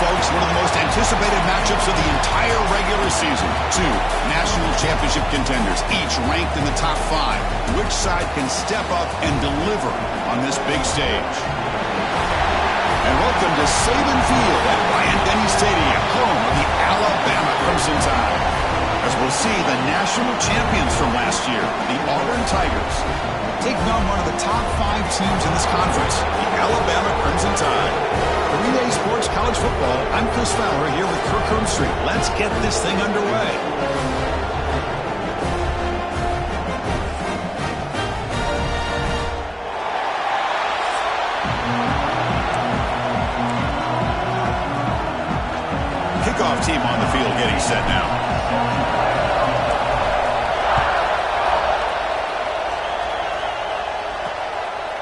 folks, one of the most anticipated matchups of the entire regular season. Two national championship contenders, each ranked in the top 5. Which side can step up and deliver on this big stage? And welcome to Saban Field at Bryant-Denny Stadium, home of the Alabama Crimson Tide. As we'll see the national champions from last year, the Auburn Tigers, taking on one of the top 5 teams in this conference, the Alabama Crimson Tide. For Relay Sports College Football, I'm Chris Fowler here with Kirk Herbstreit. Let's get this thing underway. Kickoff team on the field getting set now.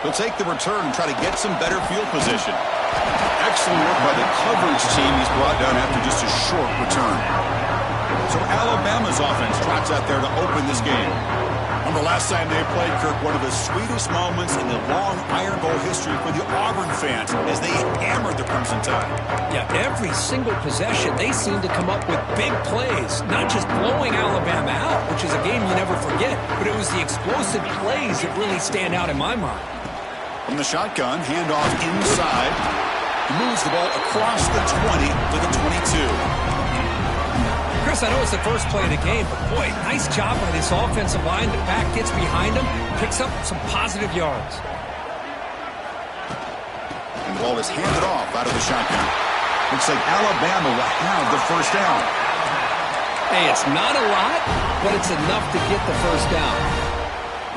He'll take the return and try to get some better field position. Excellent work by the coverage team he's brought down after just a short return. So Alabama's offense trots out there to open this game. Remember last time they played, Kirk, one of the sweetest moments in the long Iron Bowl history for the Auburn fans as they hammered the Crimson Tide. Yeah, every single possession, they seem to come up with big plays. Not just blowing Alabama out, which is a game you never forget, but it was the explosive plays that really stand out in my mind. From the shotgun, handoff inside. He moves the ball across the 20 to the 22. Chris, I know it's the first play of the game, but boy, nice job by this offensive line. The back gets behind him, picks up some positive yards. And the ball is handed off out of the shotgun. Looks like Alabama will have the first down. Hey, it's not a lot, but it's enough to get the first down.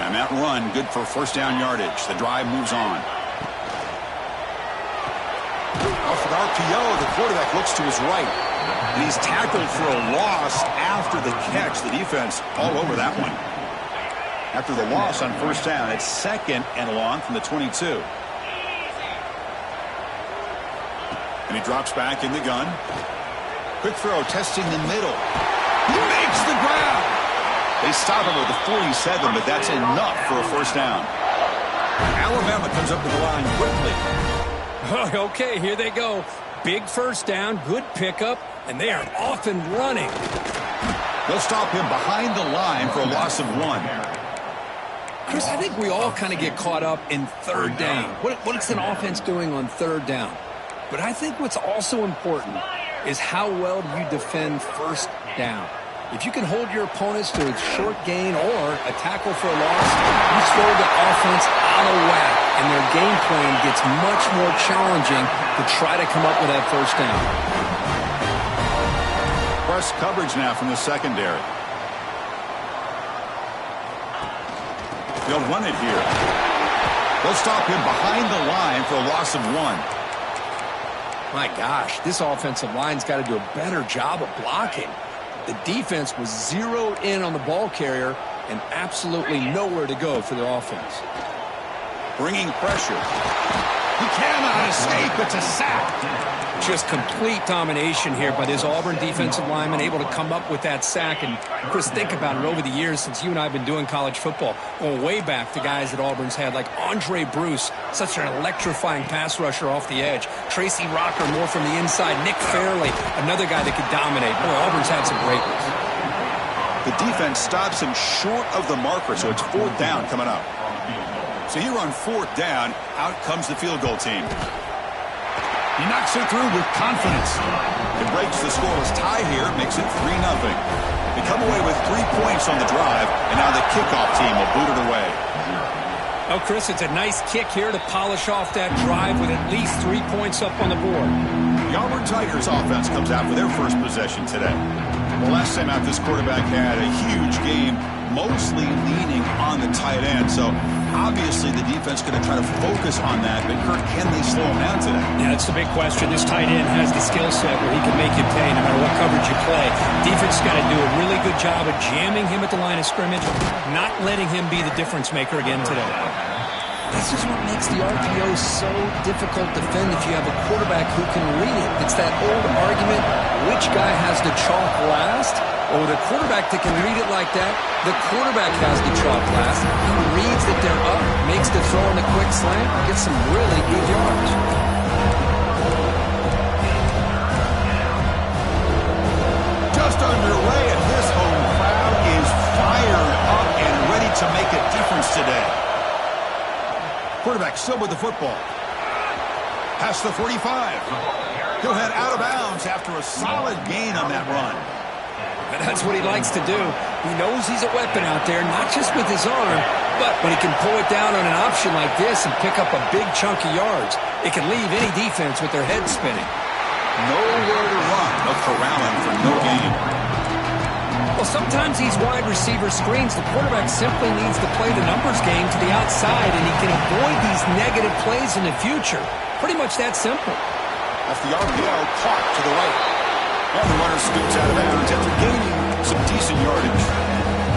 And that run, good for first down yardage. The drive moves on. Off an RPO, the quarterback looks to his right. And he's tackled for a loss after the catch. The defense all over that one. After the loss on first down, it's second and long from the 22. And he drops back in the gun. Quick throw, testing the middle. He makes the grab. They stop him at the 47, but that's enough for a first down. Alabama comes up to the line quickly. Okay, here they go. Big first down, good pickup, and they are off and running. They'll stop him behind the line for a loss of 1. Chris, I think we all kind of get caught up in third down. What's an offense doing on third down? But I think what's also important is how well do you defend first down. If you can hold your opponents to a short gain or a tackle for a loss, you throw the offense out of whack, and their game plan gets much more challenging to try to come up with that first down. Press coverage now from the secondary. They'll run it here. They'll stop him behind the line for a loss of 1. My gosh, this offensive line's got to do a better job of blocking. The defense was zeroed in on the ball carrier and absolutely nowhere to go for their offense. Bringing pressure. He cannot escape. It's a sack. Just complete domination here by this Auburn defensive lineman, able to come up with that sack. And, Chris, think about it over the years since you and I have been doing college football, going way back to guys that Auburn's had, like Andre Bruce, such an electrifying pass rusher off the edge. Tracy Rocker, more from the inside. Nick Fairley, another guy that could dominate. Boy, Auburn's had some great ones. The defense stops him short of the marker, so it's 4th down coming up. So here on 4th down, out comes the field goal team. He knocks it through with confidence. It breaks the scoreless tie here, makes it 3-0. They come away with 3 points on the drive, and now the kickoff team will boot it away. Oh, Chris, it's a nice kick here to polish off that drive with at least 3 points up on the board. The Auburn Tigers offense comes out for their first possession today. Well, last time out, this quarterback had a huge game, mostly leaning on the tight end. So, obviously, the defense is going to try to focus on that. But, Kirk, can they slow him down today? Yeah, that's the big question. This tight end has the skill set where he can make you pay no matter what coverage you play. Defense got to do a really good job of jamming him at the line of scrimmage, not letting him be the difference maker again today. This is what makes the RPO so difficult to defend if you have a quarterback who can read it. It's that old argument, which guy has the chalk last? Or with a quarterback that can read it like that, the quarterback has the chalk last. He reads that they're up, makes the throw in the quick slant, gets some really good yards. make a difference today. Quarterback still with the football. Past the 45. He'll head out of bounds after a solid gain on that run. And that's what he likes to do. He knows he's a weapon out there, not just with his arm, but when he can pull it down on an option like this and pick up a big chunk of yards, it can leave any defense with their head spinning. Nowhere to run. They'll corral him for no gain. Well, sometimes these wide receiver screens, the quarterback simply needs to play the numbers game to the outside, and he can avoid these negative plays in the future. Pretty much that simple. After the RPO, caught to the right. And the runner scoots out of bounds after gaining some decent yardage.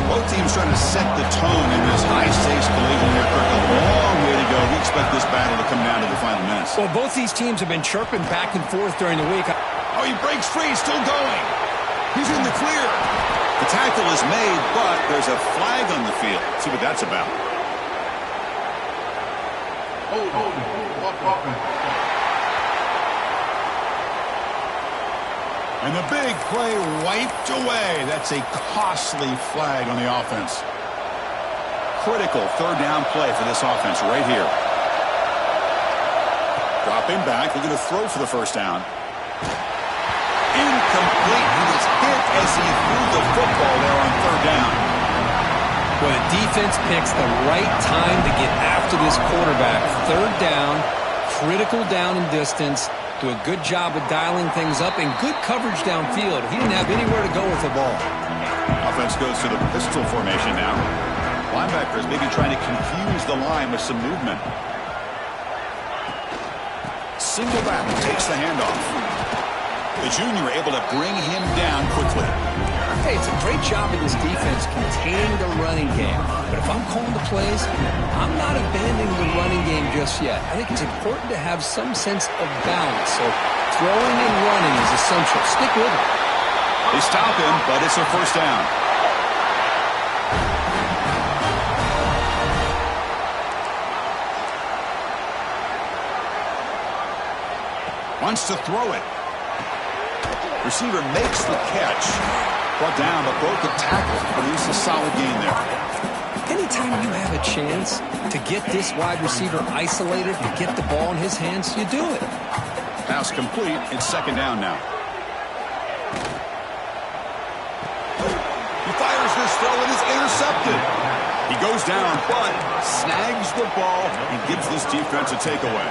Both teams trying to set the tone in this high-stakes collision here. A long way to go. We expect this battle to come down to the final minutes. Well, both these teams have been chirping back and forth during the week. Oh, he breaks free, still going. He's in the clear. The tackle is made, but there's a flag on the field. Let's see what that's about. And the big play wiped away. That's a costly flag on the offense. Critical third down play for this offense right here. Dropping back, looking to throw for the first down. Incomplete. He was hit as he threw the football there on third down. Well, the defense picks the right time to get after this quarterback. Third down, critical down and distance. Do a good job of dialing things up and good coverage downfield. He didn't have anywhere to go with the ball. Offense goes to the pistol formation now. Linebackers maybe trying to confuse the line with some movement. Single back takes the handoff. The junior able to bring him down quickly. Hey, it's a great job in this defense containing the running game. But if I'm calling the plays, I'm not abandoning the running game just yet. I think it's important to have some sense of balance. So throwing and running is essential. Stick with it. They stop him, but it's a first down. Wants to throw it. Receiver makes the catch. Brought down, but broke the tackle. Produced a solid gain there. Anytime you have a chance to get this wide receiver isolated, to get the ball in his hands, you do it. Pass complete. It's second down now. He fires this throw. It is intercepted. He goes down, but snags the ball and gives this defense a takeaway.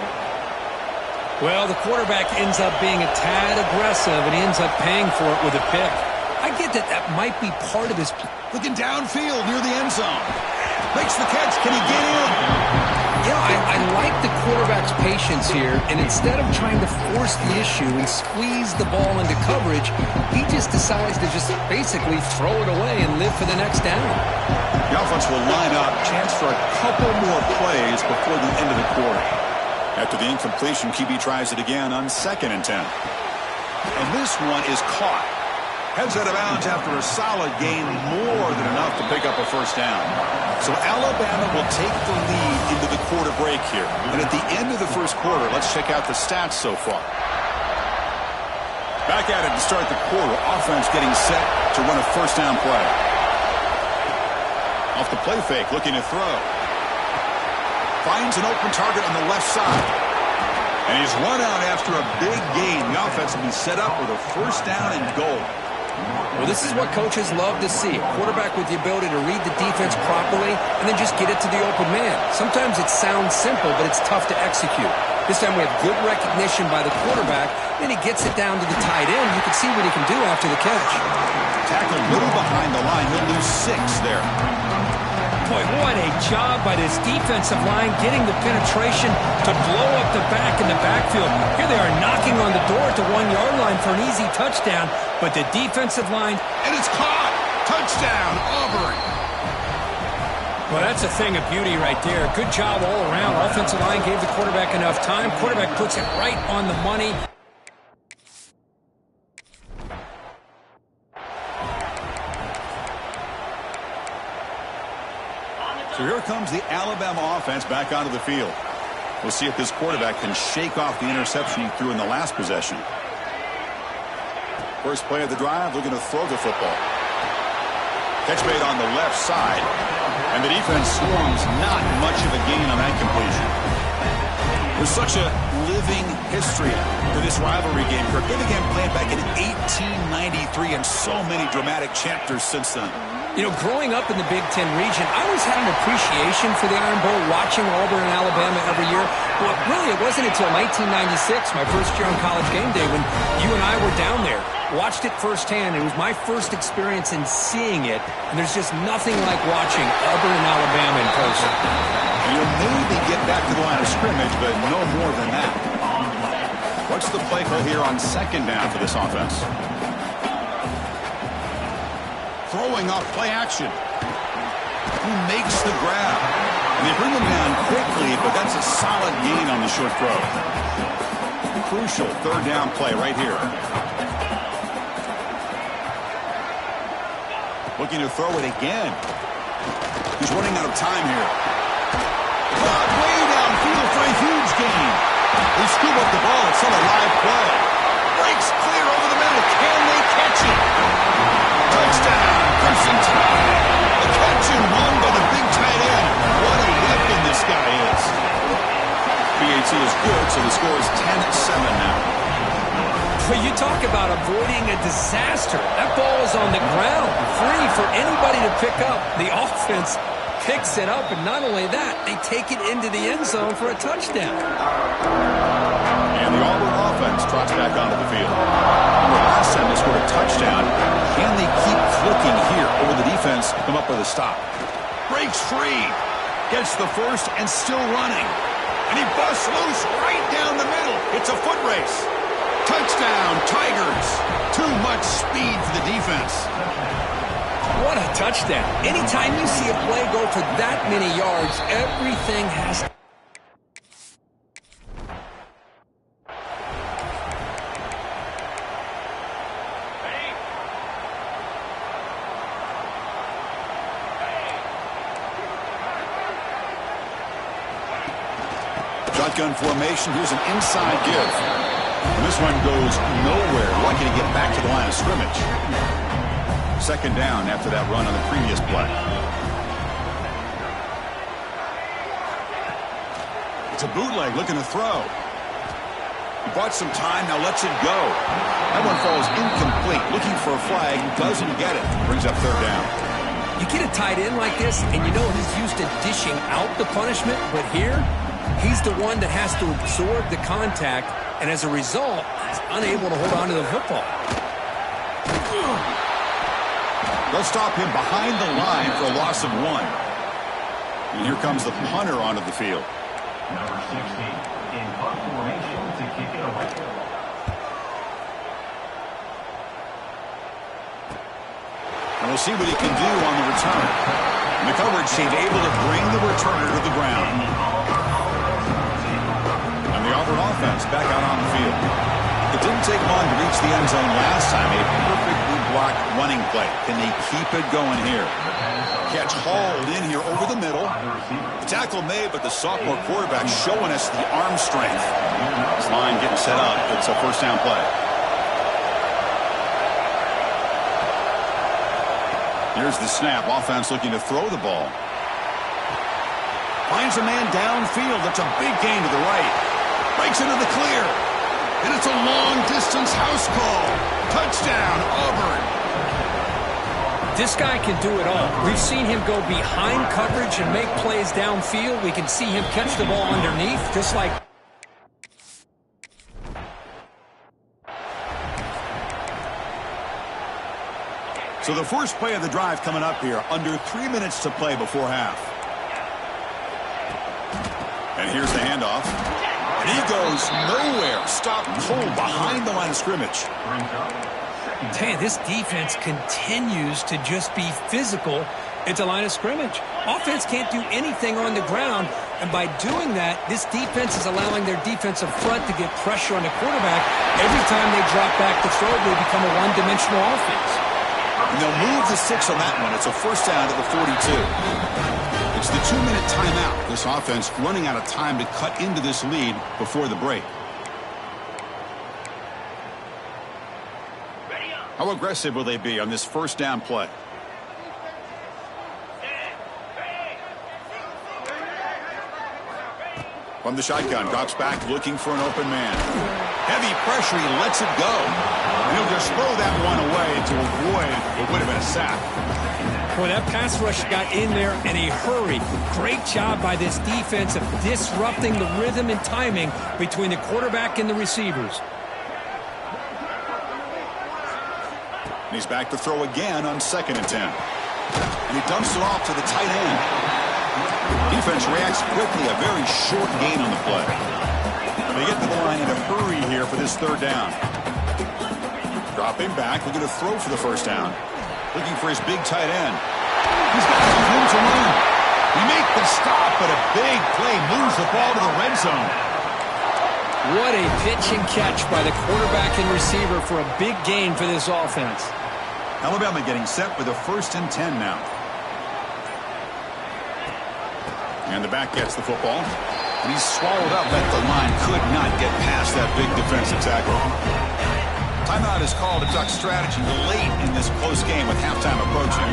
Well, the quarterback ends up being a tad aggressive, and he ends up paying for it with a pick. I get that might be part of his play. Looking downfield near the end zone. Makes the catch. Can he get in? Yeah, I like the quarterback's patience here, and instead of trying to force the issue and squeeze the ball into coverage, he just decides to just basically throw it away and live for the next down. The offense will line up. Chance for a couple more plays before the end of the quarter. After the incompletion, QB tries it again on 2nd and 10. And this one is caught. Heads out of bounds after a solid gain, more than enough to pick up a first down. So Alabama will take the lead into the quarter break here. And at the end of the first quarter, let's check out the stats so far. Back at it to start the quarter. Offense getting set to run a first down play. Off the play fake, looking to throw. Finds an open target on the left side. And he's run out after a big gain. The offense will be set up with a first down and goal. Well, this is what coaches love to see. A quarterback with the ability to read the defense properly and then just get it to the open man. Sometimes it sounds simple, but it's tough to execute. This time we have good recognition by the quarterback, and he gets it down to the tight end. You can see what he can do after the catch. Tackle a little behind the line. He'll lose 6 there. Boy, what a job by this defensive line getting the penetration to blow up the back in the backfield. Here they are knocking on the door at the 1-yard line for an easy touchdown, but the defensive line... And it's caught! Touchdown, Auburn! Well, that's a thing of beauty right there. Good job all around. Offensive line gave the quarterback enough time. Quarterback puts it right on the money. So here comes the Alabama offense back onto the field. We'll see if this quarterback can shake off the interception he threw in the last possession. First play of the drive, looking to throw the football. Catch made on the left side. And the defense swarms, not much of a gain on that completion. There's such a living history to this rivalry game. They began playing back in 1893 and so many dramatic chapters since then. You know, growing up in the Big Ten region, I always had an appreciation for the Iron Bowl, watching Auburn and Alabama every year. But really, it wasn't until 1996, my first year on College Game Day, when you and I were down there. Watched it firsthand. It was my first experience in seeing it, and there's just nothing like watching Auburn and Alabama in person. You'll maybe get back to the line of scrimmage, but no more than that. What's the play call here on second down for this offense? Throwing off play action. Who makes the grab? And they bring him down quickly, but that's a solid gain on the short throw. Crucial third down play right here. Looking to throw it again. He's running out of time here. Caught way downfield for a huge gain. They scoop up the ball. It's on a live play. Breaks clear over the middle. Can they catch it? Touchdown, Crimson Tide. A catch and run by the big tight end. What a weapon this guy is. PAT is good, so the score is 10-7 now. But you talk about avoiding a disaster. That ball is on the ground, free for anybody to pick up. The offense picks it up, and not only that, they take it into the end zone for a touchdown. And the Auburn offense trots back onto the field. Remember, last time they scored a touchdown. Can they keep clicking here, or will the defense come up with a stop? Breaks free. Gets the first and still running. And he busts loose right down the middle. It's a foot race. Touchdown, Tigers. Too much speed for the defense. What a touchdown. Anytime you see a play go for that many yards, everything has to... Shotgun formation. Here's an inside give. And this one goes nowhere. Lucky to get back to the line of scrimmage. Second down after that run on the previous play. It's a bootleg looking to throw. He bought some time, now lets it go. That one falls incomplete. Looking for a flag, doesn't get it. Brings up third down. You get a tight end like this, and you know he's used to dishing out the punishment, but here, he's the one that has to absorb the contact, and as a result, he's unable to hold on to the football. They'll stop him behind the line for a loss of 1. And here comes the punter onto the field. Number 60 in punt formation to kick it away. And we'll see what he can do on the return. And the coverage team able to bring the returner to the ground. And the Auburn offense back out on the field. It didn't take long to reach the end zone last time. A perfectly blocked running play. Can they keep it going here? Catch hauled in here over the middle. The tackle made, but the sophomore quarterback showing us the arm strength. This line getting set up. It's a first down play. Here's the snap. Offense looking to throw the ball. Finds a man downfield. That's a big gain to the right. Breaks into the clear. And it's a long-distance house call. Touchdown, Auburn. This guy can do it all. We've seen him go behind coverage and make plays downfield. We can see him catch the ball underneath, just like... So the first play of the drive coming up here. Under 3 minutes to play before half. And here's the handoff. And he goes nowhere. Stopped cold behind the line of scrimmage. Tell you, this defense continues to just be physical at the line of scrimmage. Offense can't do anything on the ground, and by doing that, this defense is allowing their defensive front to get pressure on the quarterback. Every time they drop back to throw, they become a one-dimensional offense. And they'll move the 6 on that one. It's a first down to the 42. It's the 2-minute timeout. This offense running out of time to cut into this lead before the break. How aggressive will they be on this first down play? From the shotgun, drops back looking for an open man. Heavy pressure, he lets it go. And he'll just throw that one away to avoid what would have been a sack. Boy, that pass rush got in there in a hurry. Great job by this defense of disrupting the rhythm and timing between the quarterback and the receivers. And he's back to throw again on 2nd and 10. And he dumps it off to the tight end. Defense reacts quickly, a very short gain on the play. They get to the line in a hurry here for this 3rd down. Dropping back, looking to throw for the 1st down. Looking for his big tight end. He's got some room to run. He makes the stop, but a big play moves the ball to the red zone. What a pitch and catch by the quarterback and receiver for a big gain for this offense. Alabama getting set with a 1st and 10 now. And the back gets the football. And he's swallowed up at the line. Could not get past that big defensive tackle. Timeout is called to duck strategy late in this close game with halftime approaching.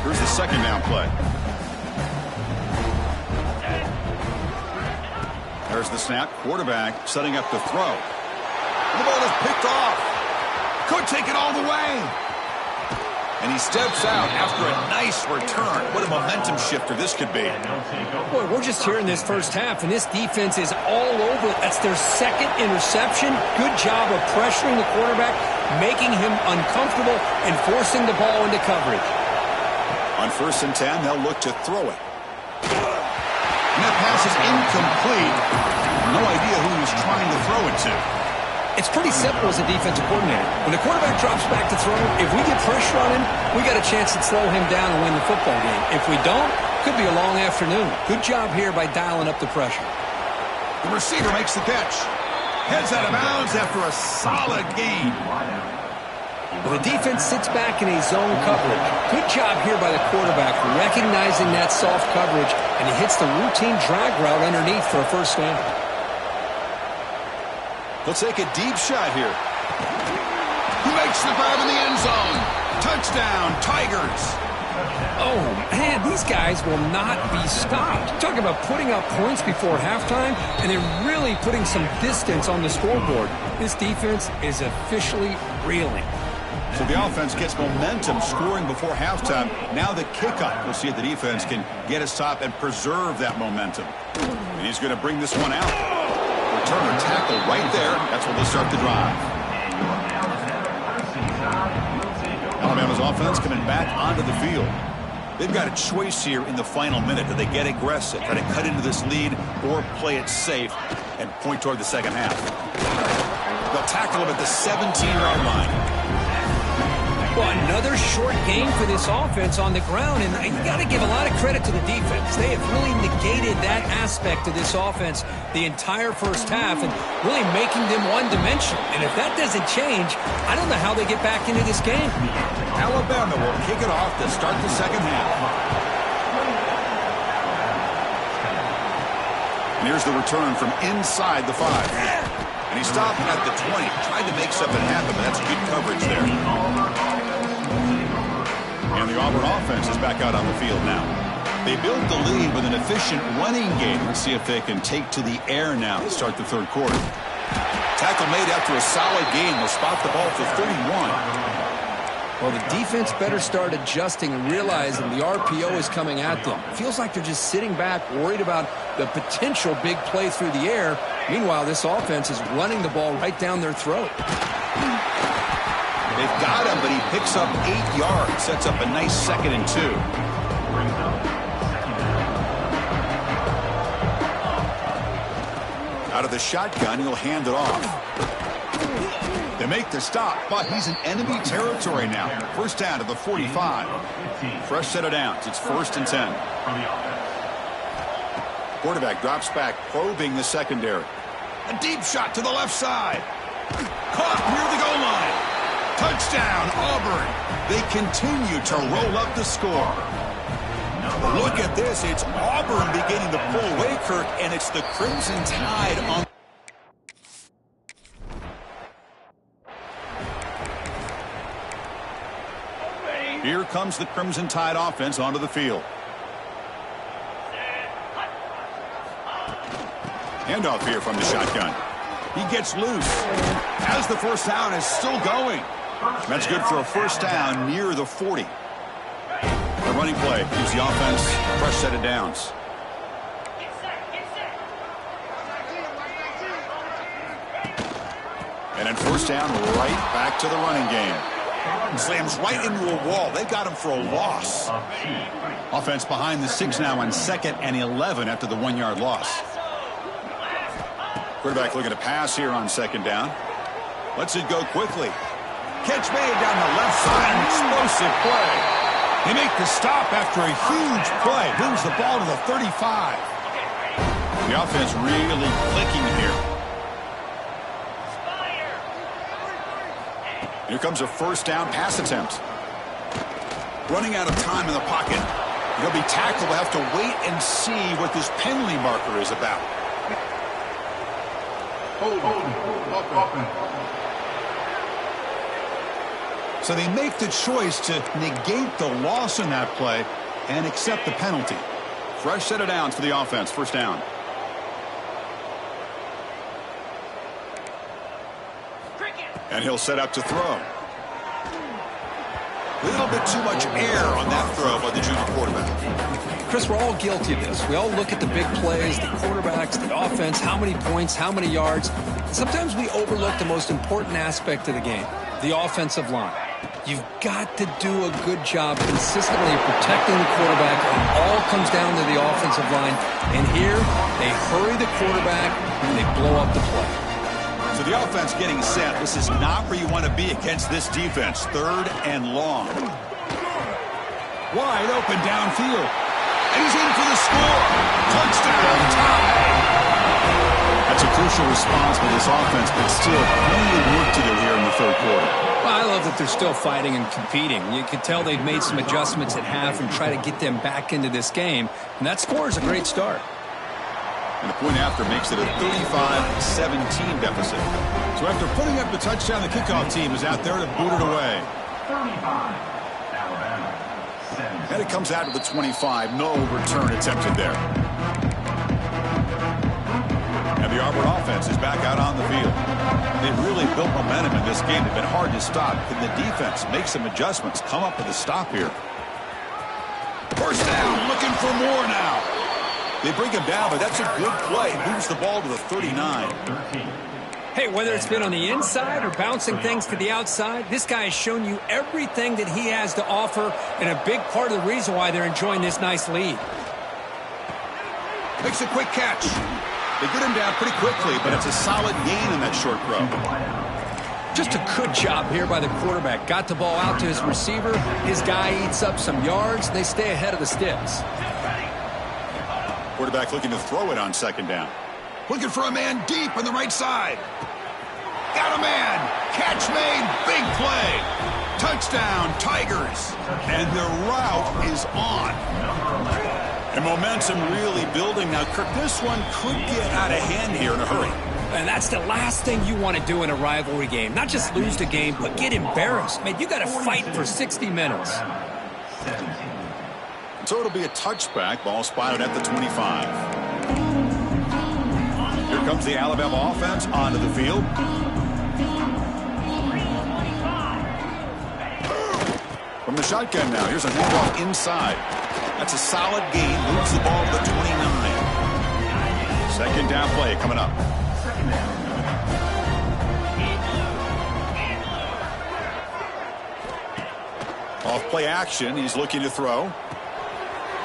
Here's the 2nd down play. There's the snap. Quarterback setting up to throw. And the ball is picked off. Could take it all the way. And he steps out after a nice return. What a momentum shifter this could be. Boy, we're just here in this first half, and this defense is all over it. That's their 2nd interception. Good job of pressuring the quarterback, making him uncomfortable, and forcing the ball into coverage. On 1st and 10, they'll look to throw it. And that pass is incomplete. No idea who he was trying to throw it to. It's pretty simple as a defensive coordinator. When the quarterback drops back to throw, if we get pressure on him, we got a chance to slow him down and win the football game. If we don't, could be a long afternoon. Good job here by dialing up the pressure. The receiver makes the catch. Heads out of bounds after a solid gain. Well, the defense sits back in a zone coverage. Good job here by the quarterback, recognizing that soft coverage, and he hits the routine drag route underneath for a 1st down. He'll take a deep shot here. He makes the grab in the end zone. Touchdown, Tigers. Oh, man, these guys will not be stopped. Talking about putting up points before halftime, and they're really putting some distance on the scoreboard. This defense is officially reeling. So the offense gets momentum scoring before halftime. Now the kickoff. We'll see if the defense can get his top and preserve that momentum. And he's going to bring this one out. Returner tackle right there. That's where they'll start the drive. Alabama's offense coming back onto the field. They've got a choice here in the final minute. Do they get aggressive, try to cut into this lead, or play it safe and point toward the 2nd half? They'll tackle him at the 17-yard line. Well, another short game for this offense on the ground, and you got to give a lot of credit to the defense. They have really negated that aspect of this offense the entire first half and really making them one-dimensional. And if that doesn't change, I don't know how they get back into this game. Alabama will kick it off to start the 2nd half. And here's the return from inside the 5. And he stopped at the 20. Tried to make something happen, but that's good coverage there. And the Auburn offense is back out on the field now. They built the lead with an efficient running game. Let's see if they can take to the air now to start the 3rd quarter. Tackle made after a solid gain. They'll spot the ball for 31. Well, the defense better start adjusting and realizing the RPO is coming at them. It feels like they're just sitting back, worried about the potential big play through the air. Meanwhile, this offense is running the ball right down their throat. They've got him, but he picks up 8 yards. Sets up a nice 2nd and 2. Out of the shotgun, he'll hand it off. They make the stop, but he's in enemy territory now. 1st down to the 45. Fresh set of downs. It's 1st and 10. Quarterback drops back, probing the secondary. A deep shot to the left side. Caught near the goal line. Touchdown, Auburn. They continue to roll up the score. Look at this. It's Auburn beginning to pull away, Kirk, and it's the Crimson Tide on. Here comes the Crimson Tide offense onto the field. Handoff here from the shotgun. He gets loose. As the first down is still going. That's good for a first down near the 40. The running play gives the offense a fresh set of downs. And then first down, right back to the running game. Slams right into a wall. They got him for a loss. Offense behind the 6 now on 2nd and 11 after the 1-yard loss. Quarterback looking to pass here on 2nd down. Lets it go quickly. Catch made down the left side. An explosive play. They make the stop after a huge play. Moves the ball to the 35. The offense really clicking here. Here comes a first down pass attempt. Running out of time in the pocket. He'll be tackled. We'll have to wait and see what this penalty marker is about. So they make the choice to negate the loss in that play and accept the penalty. Fresh set of downs for the offense. First down. And he'll set up to throw. A little bit too much air on that throw by the junior quarterback. Chris, we're all guilty of this. We all look at the big plays, the quarterbacks, the offense, how many points, how many yards. Sometimes we overlook the most important aspect of the game, the offensive line. You've got to do a good job consistently protecting the quarterback. It all comes down to the offensive line. And here, they hurry the quarterback and they blow up the play. So the offense getting set. This is not where you want to be against this defense. 3rd and long. Wide open downfield. And he's in for the score. Touchdown, tie. That's a crucial response for this offense, but still plenty of work to do here in the 3rd quarter. Well, I love that they're still fighting and competing. You can tell they've made some adjustments at half and try to get them back into this game. And that score is a great start. And the point after makes it a 35-17 deficit. So after putting up the touchdown, the kickoff team is out there to boot it away. 35, Alabama. And it comes out to the 25. No return attempted there. And the Auburn offense is back out on the field. They've really built momentum in this game. They've been hard to stop. Can the defense make some adjustments, come up with a stop here? First down, looking for more now. They bring him down, but that's a good play. Moves the ball to the 39. Hey, whether it's been on the inside or bouncing things to the outside, this guy has shown you everything that he has to offer, and a big part of the reason why they're enjoying this nice lead. Makes a quick catch. They get him down pretty quickly, but it's a solid gain in that short throw. Just a good job here by the quarterback. Got the ball out to his receiver. His guy eats up some yards. They stay ahead of the sticks. Quarterback looking to throw it on 2nd down. Looking for a man deep on the right side. Got a man. Catch made. Big play. Touchdown, Tigers. And their route is on. And momentum really building. Now, Kirk, this one could get out of hand here in a hurry. And that's the last thing you want to do in a rivalry game. Not just lose the game, but get embarrassed. Man, you got to fight for 60 minutes. So it'll be a touchback. Ball spotted at the 25. Here comes the Alabama offense onto the field. From the shotgun now. Here's a handoff inside. That's a solid gain. Moves the ball to the 29. 2nd down play coming up. Off play action. He's looking to throw.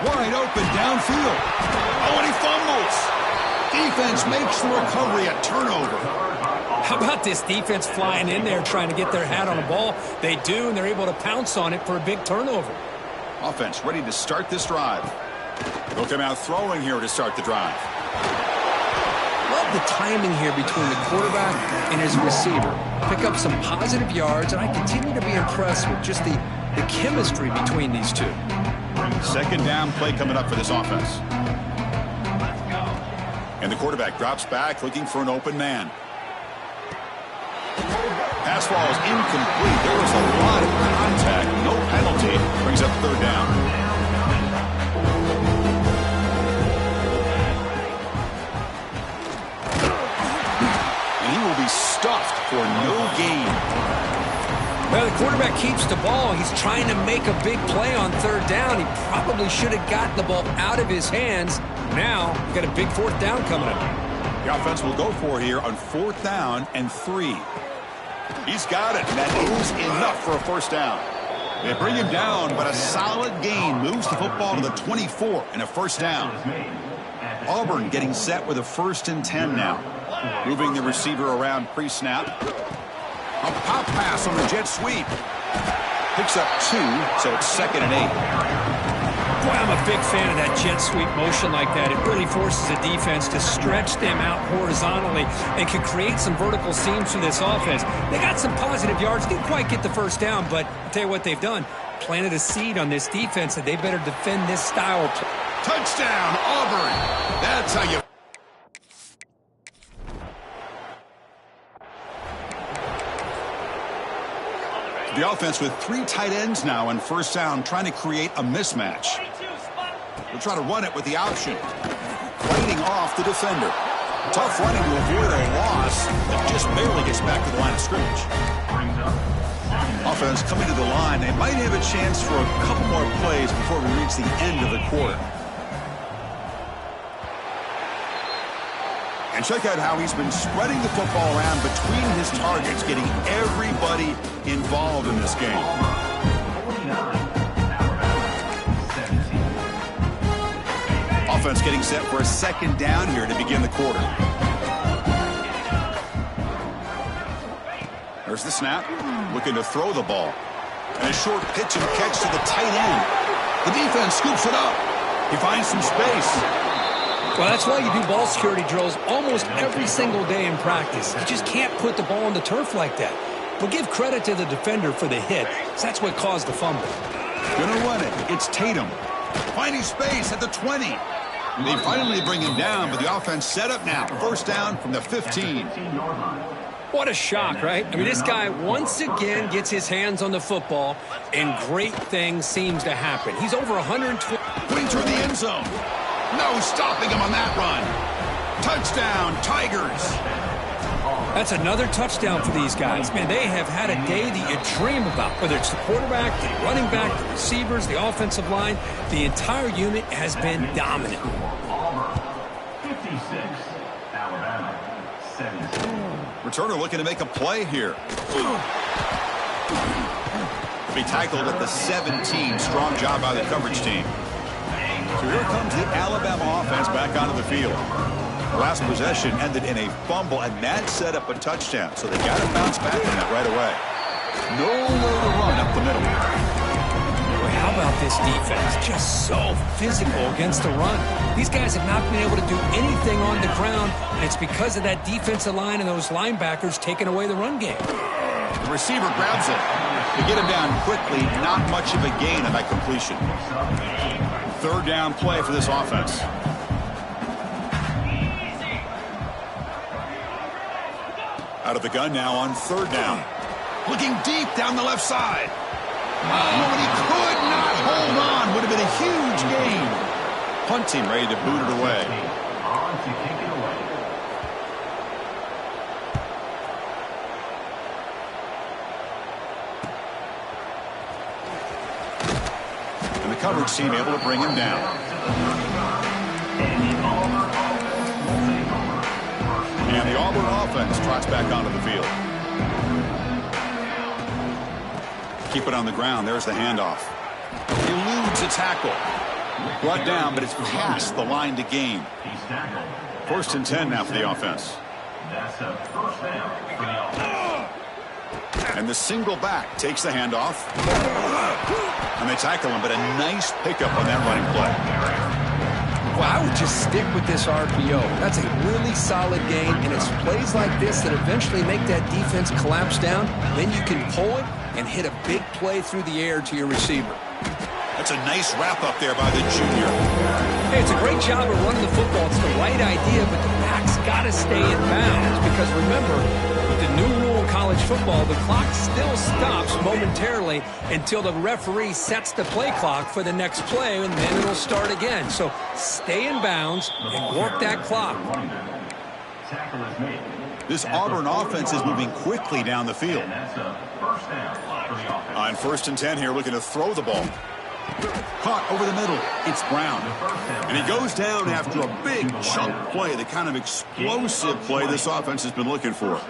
Wide open downfield. Oh, and he fumbles. Defense makes the recovery a turnover. How about this defense flying in there trying to get their hat on the ball? They do, and they're able to pounce on it for a big turnover. Offense ready to start this drive. They'll come out throwing here to start the drive. Love the timing here between the quarterback and his receiver. Pick up some positive yards, and I continue to be impressed with just the chemistry between these two. 2nd down play coming up for this offense. And the quarterback drops back looking for an open man. Pass ball is incomplete. There was a lot of contact. No penalty. Brings up 3rd down. stuffed for no gain. Well, the quarterback keeps the ball. He's trying to make a big play on third down. He probably should have gotten the ball out of his hands. Now, you got a big fourth down coming up. The offense will go for it here on 4th down and 3. He's got it. That is enough for a first down. They bring him down, but a solid gain moves the football to the 24 and a first down. Auburn getting set with a 1st and 10 now. Moving the receiver around pre-snap. A pop pass on the jet sweep. Picks up 2, so it's 2nd and 8. Boy, I'm a big fan of that jet sweep motion like that. It really forces the defense to stretch them out horizontally and can create some vertical seams for this offense. They got some positive yards. Didn't quite get the first down, but I'll tell you what they've done. Planted a seed on this defense that they better defend this style of play. Touchdown, Auburn. That's how you... The offense with 3 tight ends now on first down, trying to create a mismatch. They'll try to run it with the option. Fighting off the defender. Tough running to avoid a loss that just barely gets back to the line of scrimmage. Offense coming to the line. They might have a chance for a couple more plays before we reach the end of the quarter. And check out how he's been spreading the football around between his targets, getting everybody involved in this game. Offense getting set for a 2nd down here to begin the quarter. There's the snap, looking to throw the ball. And a short pitch and catch to the tight end. The defense scoops it up. He finds some space. Well, that's why you do ball security drills almost every single day in practice. You just can't put the ball on the turf like that. But give credit to the defender for the hit. That's what caused the fumble. Gonna run it. It's Tatum. Finding space at the 20. They finally bring him down, but the offense set up now. First down from the 15. What a shock, right? I mean, this guy once again gets his hands on the football, and great things seems to happen. He's over 120. Putting through the end zone. No stopping him on that run. Touchdown, Tigers. That's another touchdown for these guys. Man, they have had a day that you dream about. Whether it's the quarterback, the running back, the receivers, the offensive line, the entire unit has been dominant. 56, Alabama, 17. Returner looking to make a play here. Be tackled at the 17. Strong job by the coverage team. So here comes the Alabama offense back onto the field. Last possession ended in a fumble, and that set up a touchdown. So they got to bounce back from that right away. Nowhere to run up the middle. Boy, how about this defense? Just so physical against the run. These guys have not been able to do anything on the ground, and it's because of that defensive line and those linebackers taking away the run game. The receiver grabs it. To get him down quickly, not much of a gain on that completion. 3rd down play for this offense. Out of the gun now on 3rd down. Looking deep down the left side. Oh, and he could not hold on. Would have been a huge gain. Punt team ready to boot it away. On to kick it away. And the coverage team able to bring him down. And the Auburn offense trots back onto the field. Keep it on the ground. There's the handoff. Eludes a tackle. Brought down, but it's past the line to gain. 1st and 10 now for the offense. That's a first down for the offense. And the single back takes the handoff. And they tackle him, but a nice pickup on that running play. Well, I would just stick with this RPO. That's a really solid game, and it's plays like this that eventually make that defense collapse down. Then you can pull it and hit a big play through the air to your receiver. That's a nice wrap-up there by the junior. Hey, it's a great job of running the football. It's the right idea, but the back's got to stay in bounds because, remember, with the new rule in college football, the clock still stops momentarily until the referee sets the play clock for the next play, and then it'll start again. So stay in bounds and work that clock. Tackle is made. This Auburn offense is moving quickly down the field. And that's a first down for the offense. On 1st and 10 here, looking to throw the ball. Caught over the middle. It's Brown. And he goes down after a big chunk play, the kind of explosive play this offense has been looking for.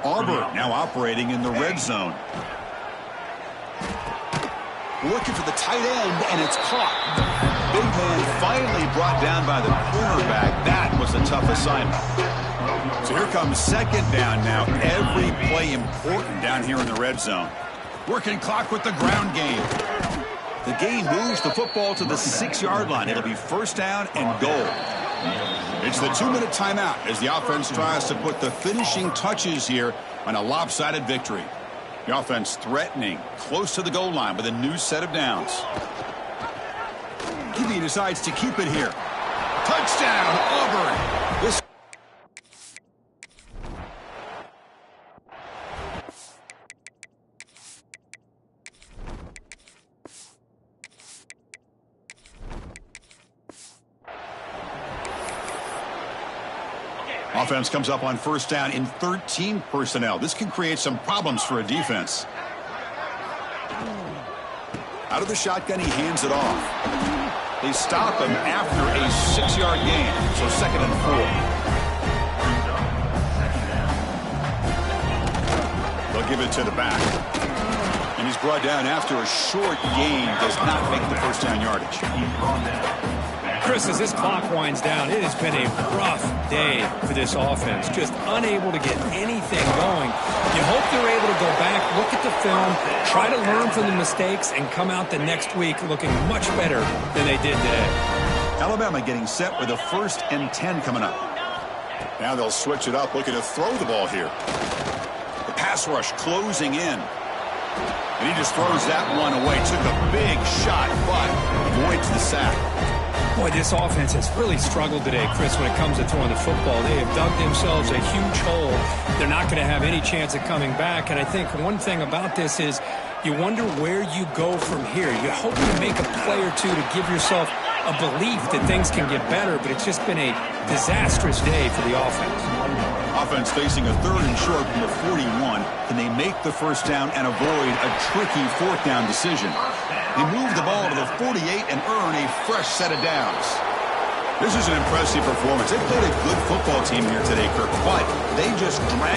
Auburn now operating in the red zone. Looking for the tight end, and it's caught. Big man finally brought down by the cornerback. That was a tough assignment. So here comes 2nd down now. Every play important down here in the red zone. Working clock with the ground game. The game moves the football to the 6-yard line. It'll be 1st down and goal. It's the 2-minute timeout as the offense tries to put the finishing touches here on a lopsided victory. The offense threatening, close to the goal line with a new set of downs. He decides to keep it here. Touchdown, Auburn. This offense comes up on 1st down in 13 personnel. This can create some problems for a defense. Out of the shotgun, he hands it off. They stop him after a 6-yard gain, so 2nd and 4. They'll give it to the back. And he's brought down after a short gain. Does not make the 1st down yardage. Chris, as this clock winds down, it has been a rough day for this offense. Just unable to get anything going. You hope they're able to go back, look at the film, try to learn from the mistakes, and come out the next week looking much better than they did today. Alabama getting set with a 1st and 10 coming up. Now they'll switch it up, looking to throw the ball here. The pass rush closing in. And he just throws that one away. Took a big shot, but avoids the sack. Boy, this offense has really struggled today, Chris, when it comes to throwing the football. They have dug themselves a huge hole. They're not going to have any chance of coming back. And I think one thing about this is you wonder where you go from here. You hope to make a play or two to give yourself a belief that things can get better, but it's just been a disastrous day for the offense. Offense facing a 3rd and short from the 41. Can they make the 1st down and avoid a tricky 4th down decision? They move the ball to the 48 and earn a fresh set of downs. This is an impressive performance. They played a good football team here today, Kirk, but they just dragged